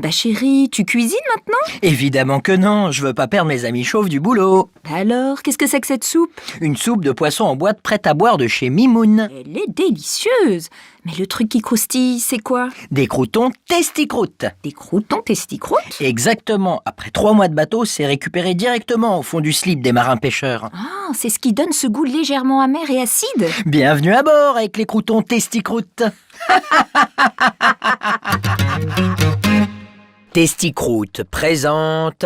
Bah chérie, tu cuisines maintenant? Évidemment que non, je veux pas perdre mes amis chauves du boulot. Alors, qu'est-ce que c'est que cette soupe? Une soupe de poisson en boîte prête à boire de chez Mimoun. Elle est délicieuse. Mais le truc qui croustille, c'est quoi? Des croûtons testicroûtes. Des croûtons testicroûtes? Exactement, après 3 mois de bateau, c'est récupéré directement au fond du slip des marins pêcheurs. Ah, c'est ce qui donne ce goût légèrement amer et acide. Bienvenue à bord avec les croûtons testicroûtes. Testicroûte présente,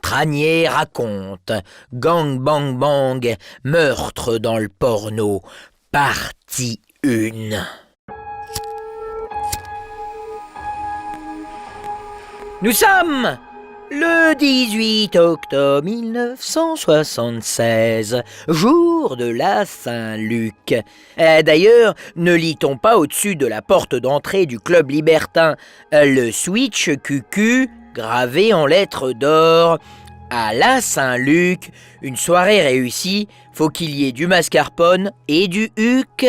Tranier raconte, gang bang bang, meurtre dans le porno, partie 1. Nous sommes le 18 octobre 1976, jour de la Saint-Luc. D'ailleurs, ne lit-on pas au-dessus de la porte d'entrée du club libertin le switch QQ gravé en lettres d'or? À la Saint-Luc, une soirée réussie, faut qu'il y ait du mascarpone et du huc.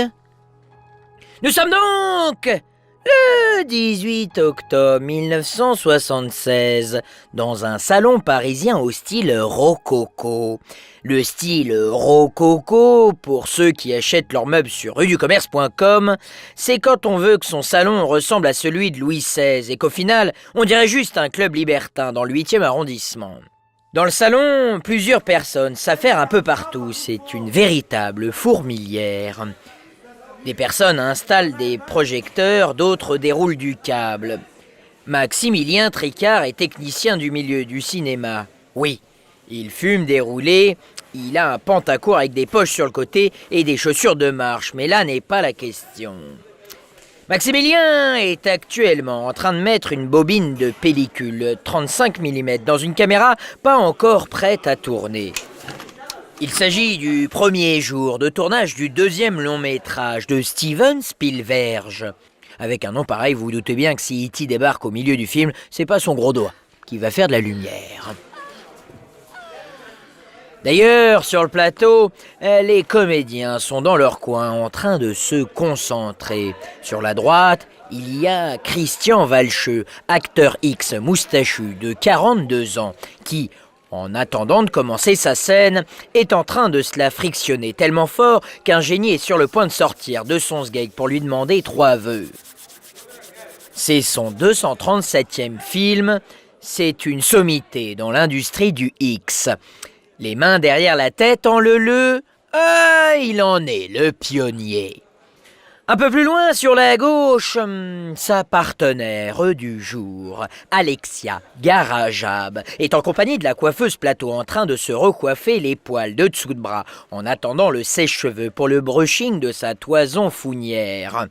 Nous sommes donc le 18 octobre 1976, dans un salon parisien au style rococo. Le style rococo, pour ceux qui achètent leurs meubles sur rueducommerce.com, c'est quand on veut que son salon ressemble à celui de Louis XVI et qu'au final, on dirait juste un club libertin dans le 8e arrondissement. Dans le salon, plusieurs personnes s'affairent un peu partout. C'est une véritable fourmilière. Des personnes installent des projecteurs, d'autres déroulent du câble. Maximilien Tricard est technicien du milieu du cinéma. Oui, il fume des roulés, il a un pantacourt avec des poches sur le côté et des chaussures de marche, mais là n'est pas la question. Maximilien est actuellement en train de mettre une bobine de pellicule 35 mm dans une caméra pas encore prête à tourner. Il s'agit du premier jour de tournage du 2e long métrage de Steven Spielberg. Avec un nom pareil, vous vous doutez bien que si E.T. débarque au milieu du film, c'est pas son gros doigt qui va faire de la lumière. D'ailleurs, sur le plateau, les comédiens sont dans leur coin en train de se concentrer. Sur la droite, il y a Christian Valcheux, acteur X moustachu de 42 ans, qui, en attendant de commencer sa scène, est en train de se la frictionner tellement fort qu'un génie est sur le point de sortir de son sgeg pour lui demander 3 vœux. C'est son 237e film, c'est une sommité dans l'industrie du X. Les mains derrière la tête en il en est le pionnier. Un peu plus loin, sur la gauche, sa partenaire du jour, Alexia Garajab, est en compagnie de la coiffeuse plateau en train de se recoiffer les poils de dessous de bras en attendant le sèche-cheveux pour le brushing de sa toison fournière.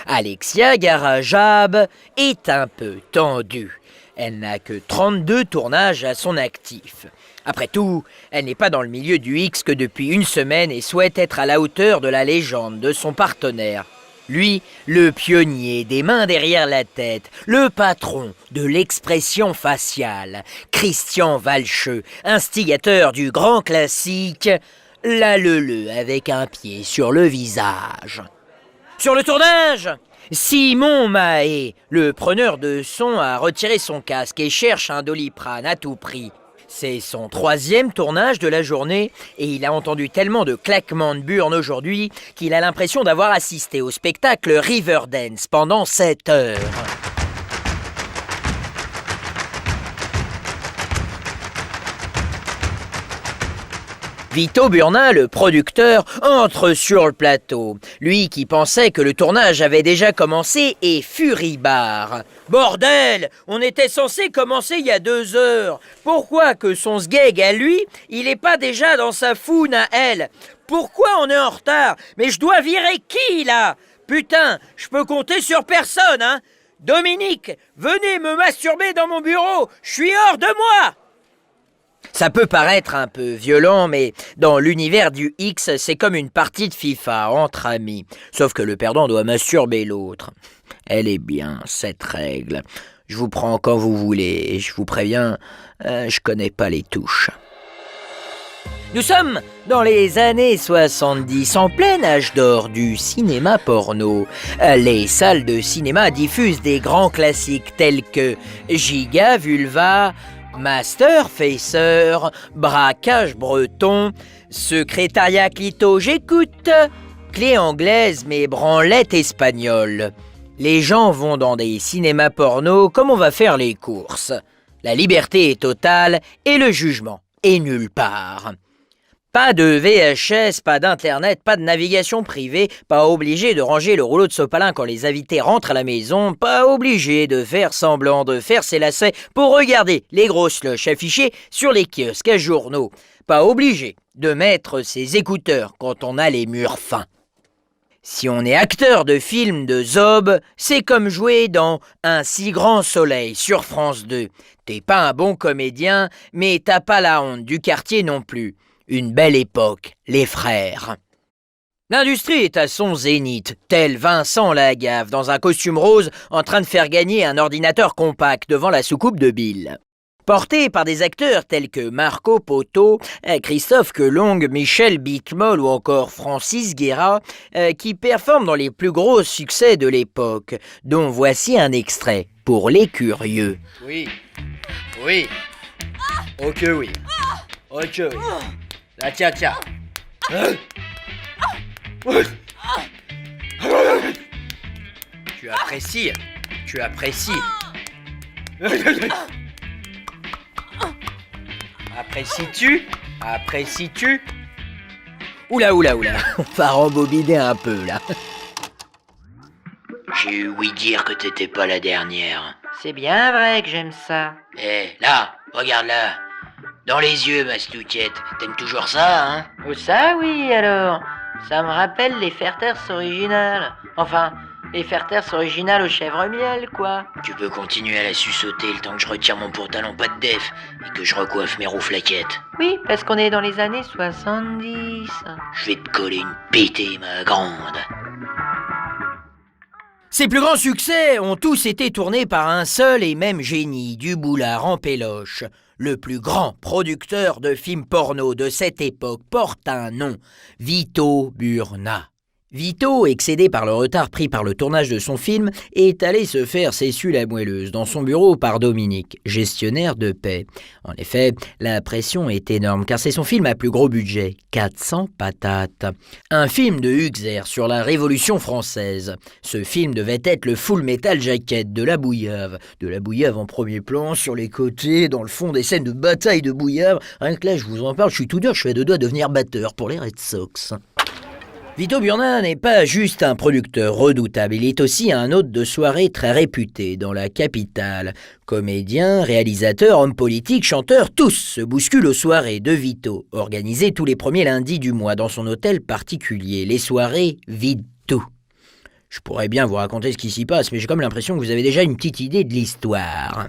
Alexia Garajab est un peu tendue. Elle n'a que 32 tournages à son actif. Après tout, elle n'est pas dans le milieu du X que depuis 1 semaine et souhaite être à la hauteur de la légende de son partenaire. Lui, le pionnier des mains derrière la tête, le patron de l'expression faciale, Christian Valcheux, instigateur du grand classique, la leu avec un pied sur le visage. Sur le tournage, Simon Mahé, le preneur de son, a retiré son casque et cherche un Doliprane à tout prix. C'est son 3e tournage de la journée et il a entendu tellement de claquements de burnes aujourd'hui qu'il a l'impression d'avoir assisté au spectacle Riverdance pendant 7 heures. Vito Burna, le producteur, entre sur le plateau. Lui qui pensait que le tournage avait déjà commencé est furibard. Bordel, on était censé commencer il y a 2 heures. Pourquoi que son sgeg à lui, il est pas déjà dans sa foune à elle? Pourquoi on est en retard? Mais je dois virer qui là? Putain, je peux compter sur personne, hein? Dominique, venez me masturber dans mon bureau, je suis hors de moi! Ça peut paraître un peu violent, mais dans l'univers du X, c'est comme une partie de FIFA entre amis. Sauf que le perdant doit masturber l'autre. Elle est bien, cette règle. Je vous prends quand vous voulez, et je vous préviens, je connais pas les touches. Nous sommes dans les années 70, en plein âge d'or du cinéma porno. Les salles de cinéma diffusent des grands classiques tels que Giga Vulva, Master Facer, Braquage breton, Secrétariat Clito j'écoute, Clé anglaise mais branlette espagnole. Les gens vont dans des cinémas porno comme on va faire les courses. La liberté est totale et le jugement est nulle part. Pas de VHS, pas d'internet, pas de navigation privée, pas obligé de ranger le rouleau de sopalin quand les invités rentrent à la maison, pas obligé de faire semblant de faire ses lacets pour regarder les grosses cloches affichées sur les kiosques à journaux, pas obligé de mettre ses écouteurs quand on a les murs fins. Si on est acteur de film de Zob, c'est comme jouer dans Un si grand soleil sur France 2. T'es pas un bon comédien, mais t'as pas la honte du quartier non plus. Une belle époque, les frères. L'industrie est à son zénith, tel Vincent Lagaffe dans un costume rose en train de faire gagner un ordinateur compact devant la soucoupe de Bill. Porté par des acteurs tels que Marco Poto, Christophe Quelongue, Michel Bicmol ou encore Francis Guerra, qui performent dans les plus gros succès de l'époque, dont voici un extrait pour les curieux. Oui, oui, ok oui, ok oui, là tiens. Tu apprécies. Apprécies-tu Oula, on va rembobiner un peu, là. J'ai eu ouï dire que t'étais pas la dernière. C'est bien vrai que j'aime ça. Là, regarde là. Dans les yeux, ma stouquette. T'aimes toujours ça, hein? Oh ça oui alors. Ça me rappelle les Ferters originales. Enfin, les Ferters originales au chèvre miel, quoi. Tu peux continuer à la suçoter le temps que je retire mon pantalon pas de def et que je recoiffe mes rouflaquettes. Oui, parce qu'on est dans les années 70. Je vais te coller une pétée, ma grande. Ses plus grands succès ont tous été tournés par un seul et même génie du boulard en péloche. Le plus grand producteur de films porno de cette époque porte un nom, Vito Burna. Vito, excédé par le retard pris par le tournage de son film, est allé se faire s'essuie la moelleuse dans son bureau par Dominique, gestionnaire de paie. En effet, la pression est énorme car c'est son film à plus gros budget, 400 patates. Un film de Huxer sur la Révolution française. Ce film devait être le Full Metal Jacket de la Bouillave. De la Bouillave en premier plan, sur les côtés, dans le fond des scènes de bataille de Bouillave. Rien que là, je vous en parle, je suis tout dur, je fais de doigts de devenir batteur pour les Red Sox. Vito Burna n'est pas juste un producteur redoutable, il est aussi un hôte de soirée très réputé dans la capitale. Comédien, réalisateur, homme politique, chanteur, tous se bousculent aux soirées de Vito, organisées tous les premiers lundis du mois dans son hôtel particulier, les soirées Vito. Je pourrais bien vous raconter ce qui s'y passe, mais j'ai comme l'impression que vous avez déjà une petite idée de l'histoire.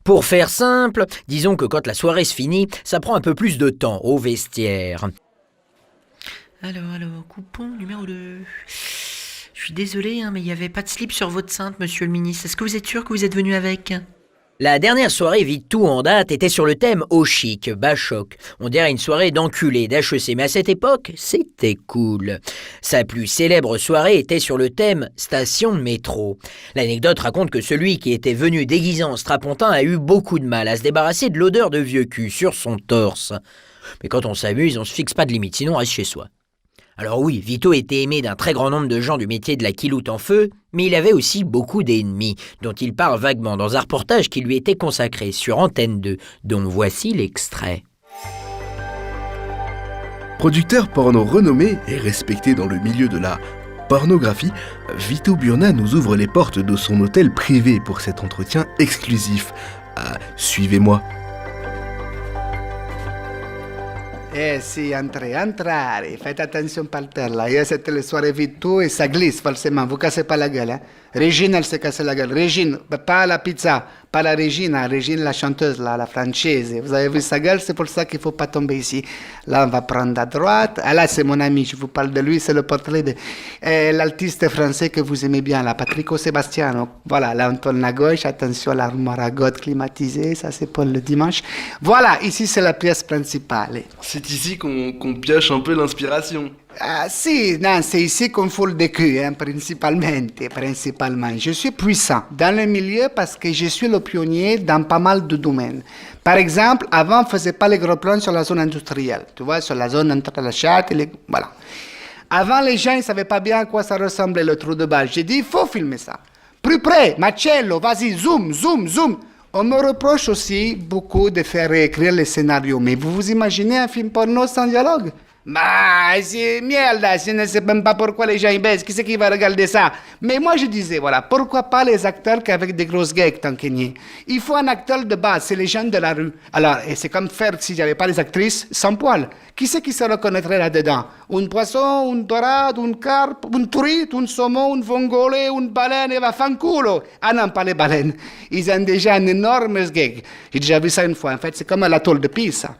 Pour faire simple, disons que quand la soirée se finit, ça prend un peu plus de temps au vestiaire. Alors, coupon numéro 2. Je suis désolé, mais il n'y avait pas de slip sur votre cintre, monsieur le ministre. Est-ce que vous êtes sûr que vous êtes venu avec ? La dernière soirée Vito en date était sur le thème au chic, bas choc. On dirait une soirée d'enculés d'HEC, mais à cette époque, c'était cool. Sa plus célèbre soirée était sur le thème station de métro. L'anecdote raconte que celui qui était venu déguisé en strapontin a eu beaucoup de mal à se débarrasser de l'odeur de vieux cul sur son torse. Mais quand on s'amuse, on se fixe pas de limite, sinon on reste chez soi. Alors oui, Vito était aimé d'un très grand nombre de gens du métier de la kiloute en feu, mais il avait aussi beaucoup d'ennemis, dont il parle vaguement dans un reportage qui lui était consacré sur Antenne 2, dont voici l'extrait. Producteur porno renommé et respecté dans le milieu de la pornographie, Vito Burna nous ouvre les portes de son hôtel privé pour cet entretien exclusif. Suivez-moi. Sì, entrare. Faites attention par terre, là. Hier, c'était le soirée Vito et ça glisse forcément. Vous cassez pas la gueule, hein. Régine, elle s'est cassée la gueule. Régine, pas la pizza, pas la Régine, Régine la chanteuse, là, la française. Vous avez vu sa gueule, c'est pour ça qu'il ne faut pas tomber ici. Là, on va prendre à droite. Ah là, c'est mon ami, je vous parle de lui, c'est le portrait de l'artiste français que vous aimez bien, là, Patrico Sebastiano. Voilà, là, on tourne à gauche, attention à l'armoire à God climatisée, ça c'est pour le dimanche. Voilà, ici, c'est la pièce principale. C'est ici qu'on pioche un peu l'inspiration. Ah, si, non, c'est ici qu'on fout le cul, hein, principalement. Je suis puissant dans le milieu parce que je suis le pionnier dans pas mal de domaines. Par exemple, avant, on ne faisait pas les gros plans sur la zone industrielle, tu vois, sur la zone entre la charte et les... Voilà. Avant, les gens ne savaient pas bien à quoi ça ressemblait, le trou de balle. J'ai dit, il faut filmer ça. Plus près, Marcello, vas-y, zoom, zoom, zoom. On me reproche aussi beaucoup de faire réécrire les scénarios. Mais vous imaginez un film porno sans dialogue? Bah, c'est merde, je ne sais même pas pourquoi les gens y baissent. Qui c'est qui va regarder ça? Mais moi, je disais, voilà, pourquoi pas les acteurs qu'avec des grosses gags, tant qu'il y est. Il faut un acteur de base, c'est les gens de la rue. Alors, et c'est comme faire si j'avais pas les actrices sans poils. Qui c'est qui se reconnaîtrait là-dedans? Un poisson, une dorade, une carpe, une truite, un saumon, un vongole, une baleine, et va fanculo. Ah non, pas les baleines. Ils ont déjà un énorme gag. J'ai déjà vu ça une fois. En fait, c'est comme la tôle de Pisa.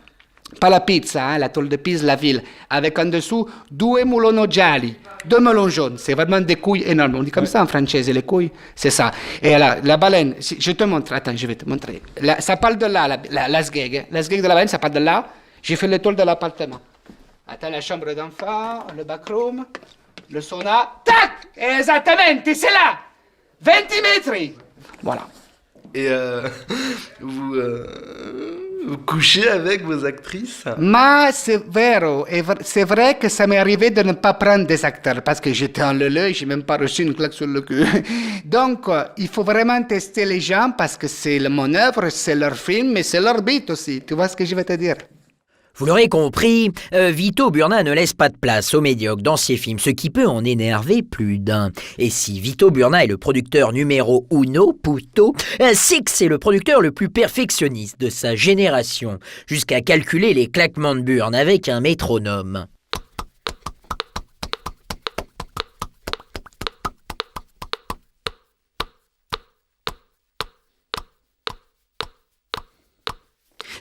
Pas la pizza, hein, la tôle de Pise, la ville, avec en dessous 2 melons gialli, 2 melons jaunes. C'est vraiment des couilles énormes. On dit comme ça en français, les couilles, c'est ça. Et là, la baleine, je te montre, attends, je vais te montrer. Ça parle de là, la sgeg. Hein. La sgeg de la baleine, ça parle de là. J'ai fait le tour de l'appartement. Attends, la chambre d'enfant, le backroom, le sauna. Tac! Exactement, c'est là! 20 mètres! Voilà. Et vous couchez avec vos actrices? Mais c'est vrai que ça m'est arrivé de ne pas prendre des acteurs parce que j'étais en leu, j'ai même pas reçu une claque sur le cul. Donc, il faut vraiment tester les gens parce que c'est mon œuvre, c'est leur film, mais c'est leur beat aussi. Tu vois ce que je vais te dire? Vous l'aurez compris, Vito Burna ne laisse pas de place aux médiocres dans ses films, ce qui peut en énerver plus d'un. Et si Vito Burna est le producteur numéro uno, puto, c'est que c'est le producteur le plus perfectionniste de sa génération, jusqu'à calculer les claquements de burnes avec un métronome.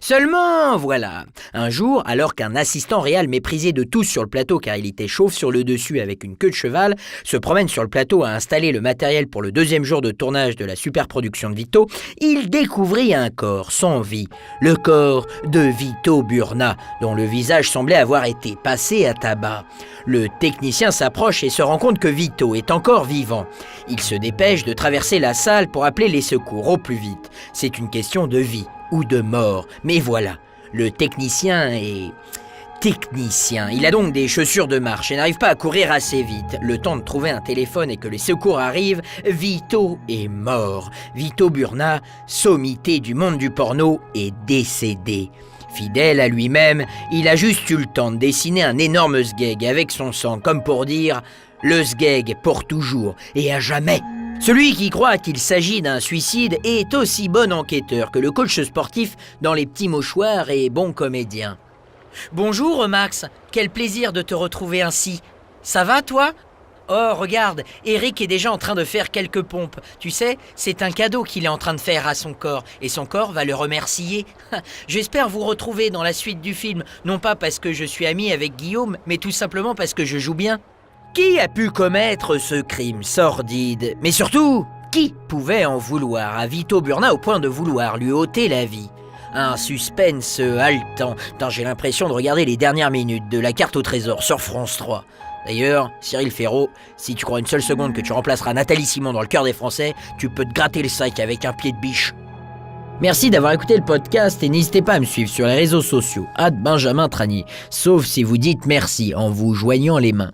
Seulement, voilà, un jour, alors qu'un assistant réal méprisé de tous sur le plateau car il était chauve sur le dessus avec une queue de cheval, se promène sur le plateau à installer le matériel pour le 2e jour de tournage de la superproduction de Vito, il découvrit un corps sans vie, le corps de Vito Burna, dont le visage semblait avoir été passé à tabac. Le technicien s'approche et se rend compte que Vito est encore vivant. Il se dépêche de traverser la salle pour appeler les secours au plus vite. C'est une question de vie ou de mort. Mais voilà, le technicien est... technicien. Il a donc des chaussures de marche et n'arrive pas à courir assez vite. Le temps de trouver un téléphone et que les secours arrivent, Vito est mort. Vito Burna, sommité du monde du porno, est décédé. Fidèle à lui-même, il a juste eu le temps de dessiner un énorme sgeg avec son sang, comme pour dire « le sgeg pour toujours et à jamais ». Celui qui croit qu'il s'agit d'un suicide est aussi bon enquêteur que le coach sportif dans Les Petits Mouchoirs et bon comédien. Bonjour Max, quel plaisir de te retrouver ainsi. Ça va toi ? Oh regarde, Eric est déjà en train de faire quelques pompes. Tu sais, c'est un cadeau qu'il est en train de faire à son corps et son corps va le remercier. J'espère vous retrouver dans la suite du film, non pas parce que je suis ami avec Guillaume, mais tout simplement parce que je joue bien. Qui a pu commettre ce crime sordide? Mais surtout, qui pouvait en vouloir à Vito Burna au point de vouloir lui ôter la vie? Un suspense haletant, dont j'ai l'impression de regarder les dernières minutes de La Carte au Trésor sur France 3. D'ailleurs, Cyril Ferraud, si tu crois une seule seconde que tu remplaceras Nathalie Simon dans le cœur des Français, tu peux te gratter le sac avec un pied de biche. Merci d'avoir écouté le podcast et n'hésitez pas à me suivre sur les réseaux sociaux, @BenjaminTranier, sauf si vous dites merci en vous joignant les mains.